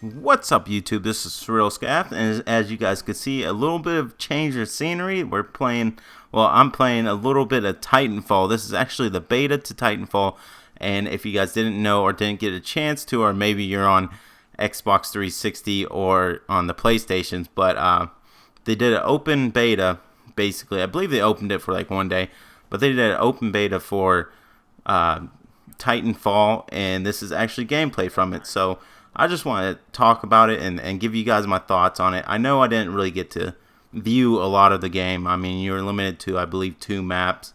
What's up, YouTube? This is Surreal Scaff, and as you guys can see, a little bit of change of scenery. I'm playing a little bit of Titanfall. This is actually the beta to Titanfall, and if you guys didn't know or didn't get a chance to, or maybe you're on Xbox 360 or on the PlayStations, but they did an open beta, basically. I believe they opened it for like one day, but they did an open beta for Titanfall, and this is actually gameplay from it, so I just want to talk about it and give you guys my thoughts on it. I know I didn't really get to view a lot of the game. I mean, you're limited to, I believe, 2 maps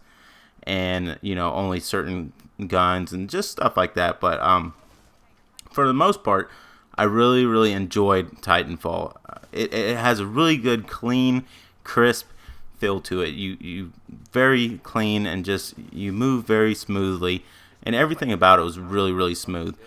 and, only certain guns and just stuff like that. But for the most part, I really, really enjoyed Titanfall. It has a really good, clean, crisp feel to it. You very clean and just you move very smoothly, and everything about it was really, really smooth.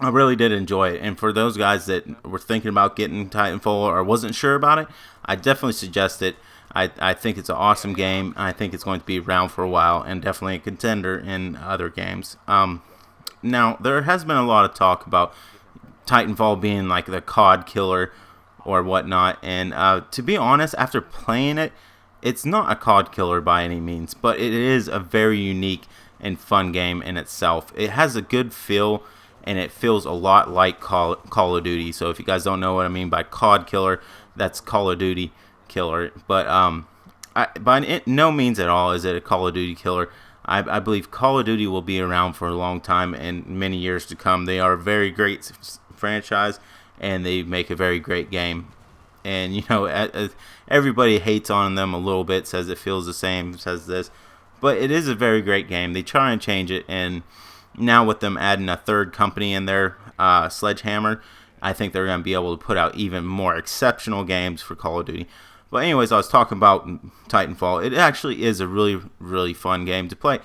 I really did enjoy it, and for those guys that were thinking about getting Titanfall or wasn't sure about it, I definitely suggest it. I think it's an awesome game. I think it's going to be around for a while, and definitely a contender in other games. Now, there has been a lot of talk about Titanfall being like the COD killer or whatnot, and to be honest, after playing it, it's not a COD killer by any means, but it is a very unique and fun game in itself. It has a good feel, and it feels a lot like Call of Duty. So if you guys don't know what I mean by COD killer, that's Call of Duty killer. But by no means at all is it a Call of Duty killer. I believe Call of Duty will be around for a long time and many years to come. They are a very great franchise, and they make a very great game. And everybody hates on them a little bit, says it feels the same, says this, but it is a very great game. They try and change it, and now with them adding a third company in there, Sledgehammer, I think they're going to be able to put out even more exceptional games for Call of Duty. But anyways, I was talking about Titanfall. It actually is a really, really fun game to play.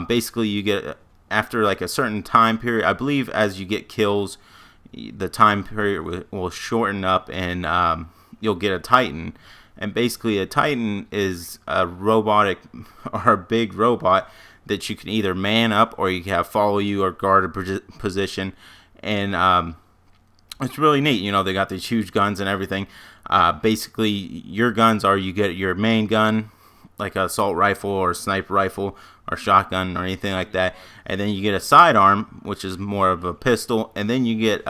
Basically, you get, after like a certain time period, I believe as you get kills, the time period will shorten up, and you'll get a Titan. And basically, a Titan is a robotic or a big robot that you can either man up or you can have follow you or guard a position, and it's really neat. They got these huge guns and everything. Basically, your guns are, you get your main gun, like an assault rifle or sniper rifle or shotgun or anything like that, and then you get a sidearm, which is more of a pistol, and then you get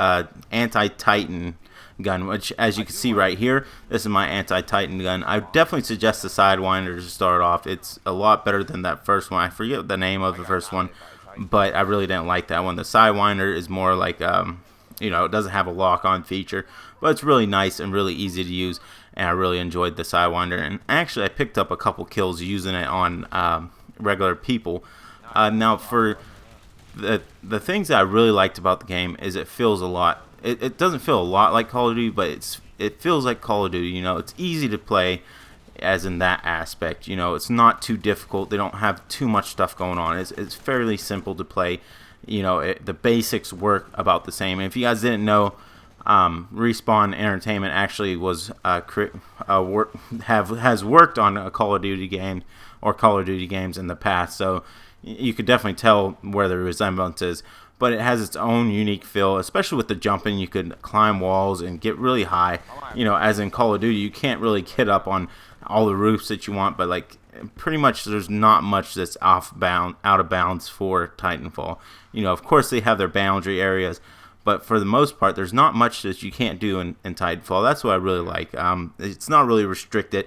anti-Titan gun, which, as you can see right here, this is my anti-Titan gun. I definitely suggest the Sidewinder to start off. It's a lot better than that first one. I forget the name of the first one, but I really didn't like that one. The Sidewinder is more like it doesn't have a lock-on feature, but it's really nice and really easy to use, and I really enjoyed the Sidewinder. And actually, I picked up a couple kills using it on regular people. Now, for the things that I really liked about the game is it feels a lot. It doesn't feel a lot like Call of Duty, but it feels like Call of Duty. It's easy to play, as in that aspect. It's not too difficult. They don't have too much stuff going on. It's fairly simple to play. The basics work about the same. And if you guys didn't know, Respawn Entertainment actually has worked on a Call of Duty game or Call of Duty games in the past, so you could definitely tell where the resemblance is. But it has its own unique feel, especially with the jumping. You could climb walls and get really high. As in Call of Duty, you can't really get up on all the roofs that you want, but like pretty much there's not much that's out of bounds for Titanfall. Of course they have their boundary areas, but for the most part, there's not much that you can't do in Titanfall. That's what I really like. It's not really restricted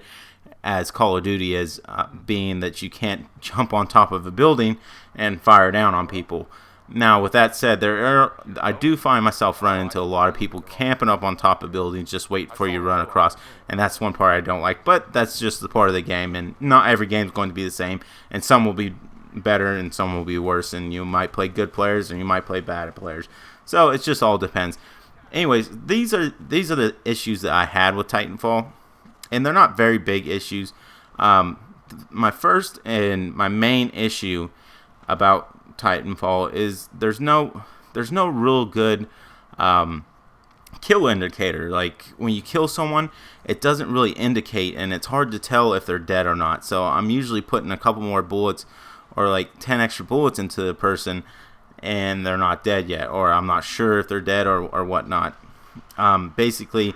as Call of Duty is, being that you can't jump on top of a building and fire down on people. Now, with that said, I do find myself running into a lot of people camping up on top of buildings, just waiting for you to run across, and that's one part I don't like. But that's just the part of the game, and not every game is going to be the same, and some will be better and some will be worse, and you might play good players and you might play bad players. So it just all depends. Anyways, these are the issues that I had with Titanfall, and they're not very big issues. My first and my main issue about Titanfall is there's no real good kill indicator. Like when you kill someone, it doesn't really indicate, and it's hard to tell if they're dead or not. So I'm usually putting a couple more bullets or like 10 extra bullets into the person, and they're not dead yet, or I'm not sure if they're dead or whatnot. Basically,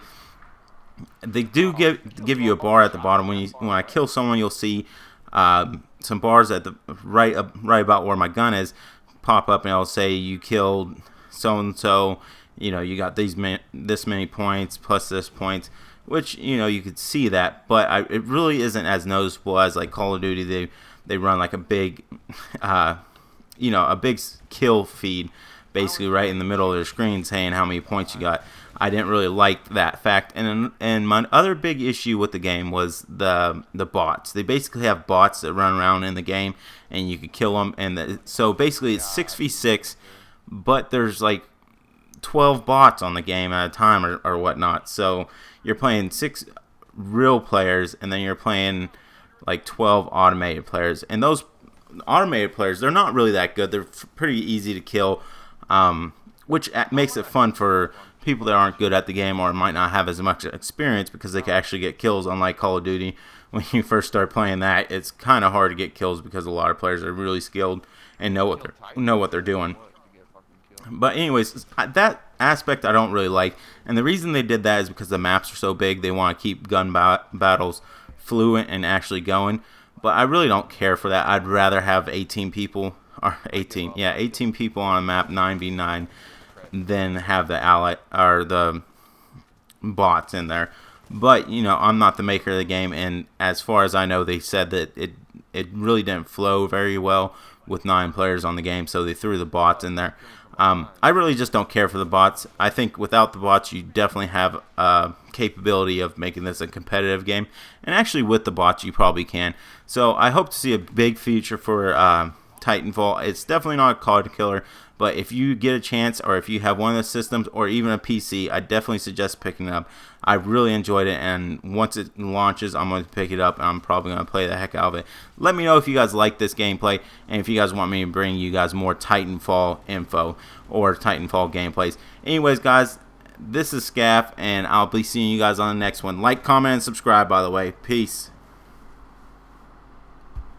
they do give you a bar at the bottom. When I kill someone, you'll see some bars at the right about where my gun is pop up, and it'll say you killed so and so. You know, you got this many points plus this points, which, you know, you could see that, but it really isn't as noticeable as like Call of Duty. They run like a big you know, a big kill feed basically right in the middle of their screen saying how many points you got. I didn't really like that fact. And my other big issue with the game was the bots. They basically have bots that run around in the game, and you could kill them. And so basically it's 6v6, but there's like 12 bots on the game at a time or whatnot. So you're playing 6 real players, and then you're playing like 12 automated players. And those automated players, they're not really that good. They're pretty easy to kill, which makes it fun for people that aren't good at the game or might not have as much experience, because they can actually get kills. Unlike Call of Duty, when you first start playing that, it's kind of hard to get kills because a lot of players are really skilled and know what they're doing. But anyways, that aspect I don't really like, and the reason they did that is because the maps are so big. They want to keep gun battles fluent and actually going. But I really don't care for that. I'd rather have 18 people on a map 9v9 than have the bots in there. But, you know, I'm not the maker of the game, and as far as I know, they said that it really didn't flow very well with 9 players on the game, so they threw the bots in there. I really just don't care for the bots. I think without the bots, you definitely have capability of making this a competitive game. And actually, with the bots, you probably can. So I hope to see a big feature for Titanfall. It's definitely not a COD killer, but if you get a chance, or if you have one of the systems, or even a PC, I definitely suggest picking it up. I really enjoyed it, and once it launches, I'm going to pick it up, and I'm probably going to play the heck out of it. Let me know if you guys like this gameplay, and if you guys want me to bring you guys more Titanfall info or Titanfall gameplays. Anyways, guys, this is Scaff, and I'll be seeing you guys on the next one. Like, comment, and subscribe, by the way. Peace.